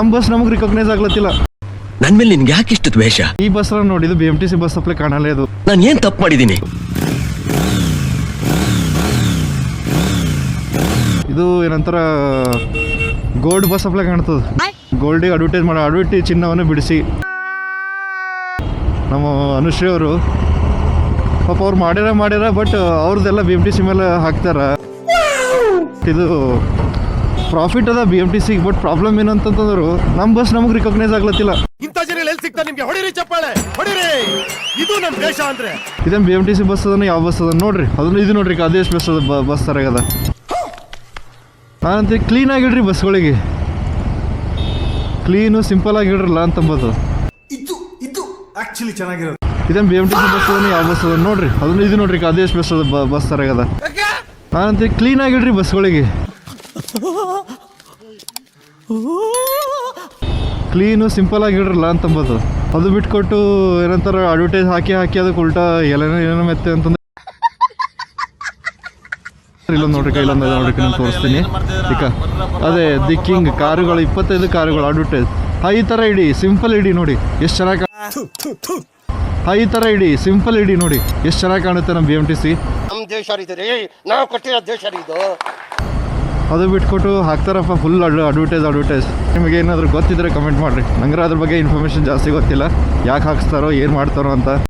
ನಮ್ಮ ಬಸ್ ನಮಗೆ ರಿಕಗ್ನೈಸ್ ಆಗ್ಲತ್ತಿಲ್ಲ. ನನ್ ಮೇಲೆ ನಿನ್ಗೆ ಯಾಕೆ ಇಷ್ಟು ದ್ವೇಷ? ಈ ಬಸ್ ನೋಡಿದ್ದು BMTC ಬಸ್ ಅಪ್ಲೈ ಕಾಣಲ್ಲ. ಇದು ನಾನು ಏನ್ ತಪ್ಪು ಮಾಡಿದ್ದೀನಿ? ಇದು ಏನಂತಾರ ಗೋಲ್ಡ್ ಬಸ್ ಅಪ್ಲೈ ಕಾಣ್ತದೆ. ಗೋಲ್ಡಿಗೆ ಅಡ್ವರ್ಟೈಸ್ ಚಿನ್ನವನ್ನು ಬಿಡಿಸಿ ನಮ್ಮ ಅನುಶ್ರೀ ಅವರು ಪಾಪ ಅವ್ರು ಮಾಡ್ಯಾರ ಬಟ್ ಅವ್ರದ್ದೆಲ್ಲ BMTC ಮೇಲೆ ಹಾಕ್ತಾರ. ಇದು ಪ್ರಾಫಿಟ್ ಅದ BMTC, ಬಟ್ ಪ್ರಾಬ್ಲಮ್ ಏನಂತಂದ್ರು ನಮ್ಮ ಬಸ್ ನಮಗೆ ರಿಕಗ್ನೈಸ್ ಆಗ್ಲತ್ತಿಲ್ಲ. ಇದೇನು BMTC ಬಸ್ ಅದನ್ನ ಯಾವ ಬಸ್ ಅದ ನೋಡ್ರಿ, ಅದನ್ನ ಇದು ನೋಡ್ರಿ ಆದೇಶ್ ಬಸ್ ಅದ ಬಸ್ ತರಗದ. ನಾನಂತ ಕ್ಲೀನ್ ಆಗಿಡ್ರಿ ಬಸ್ಗಳಿಗೆ, ಕ್ಲೀನು ಸಿಂಪಲ್ ಆಗಿಡ್ರಲ್ಲ ಅಂತಂಬೋದು. ಇದೇನು BMTC ಬಸ್ ಅದನ್ನ ಯಾವ ಬಸ್ ಅದ ನೋಡ್ರಿ, ಅದನ್ನ ಇದು ನೋಡ್ರಿ ಆದೇಶ್ ಬಸ್ ಅದ ಬಸ್ ತರಗದ. ನಾನಂತ ಕ್ಲೀನ್ ಆಗಿಡ್ರಿ ಬಸ್ಗಳಿಗೆ, ಕ್ಲೀನು ಸಿಂಪಲ್ ಆಗಿಡ್ರಲ್ಲ ಅಂತಂಬೋದು. ಅದು ಬಿಟ್ಕೊಟ್ಟು ಏನಂತಾರ ಅಡ್ವರ್ಟೈಸ್ ಹಾಕಿ ಅದಕ್ಕೆ ಉಲ್ಟಾ ಏನೇನೋ ಮೆತ್ತೆ ಅಂತಂದ್ರೆ ಇಲ್ಲೊಂದು ನೋಡ್ರಿ, ಇಲ್ಲೊಂದು ನೋಡ್ರಿ ನಾನು ತೋರಿಸ್ತೀನಿ. ಈಗ ಅದೇ ದಿ ಕಿಂಗ್ ಕಾರುಗಳು 25 ಕಾರುಗಳು ಅಡ್ವರ್ಟೈಸ್. ಈ ಥರ ಇಡಿ, ಸಿಂಪಲ್ ಇಡಿ ನೋಡಿ ಎಷ್ಟು ಚೆನ್ನಾಗಿ. ಈ ಥರ ಇಡಿ, ಸಿಂಪಲ್ ಇಡಿ ನೋಡಿ ಎಷ್ಟು ಚೆನ್ನಾಗಿ ಕಾಣುತ್ತೆ ನಮ್ಮ BMTC. ಅದು ಬಿಟ್ಕೊಟ್ಟು ಹಾಕ್ತಾರಪ್ಪ ಫುಲ್ ಅಡ್ವರ್ಟೈಸ್. ನಿಮಗೆ ಏನಾದರೂ ಗೊತ್ತಿದ್ರೆ ಕಮೆಂಟ್ ಮಾಡಿರಿ. ನಂಗೆ ಅದ್ರ ಬಗ್ಗೆ ಇನ್ಫಾರ್ಮೇಷನ್ ಜಾಸ್ತಿ ಗೊತ್ತಿಲ್ಲ, ಯಾಕೆ ಹಾಕ್ಸ್ತಾರೋ ಏನು ಮಾಡ್ತಾರೋ ಅಂತ.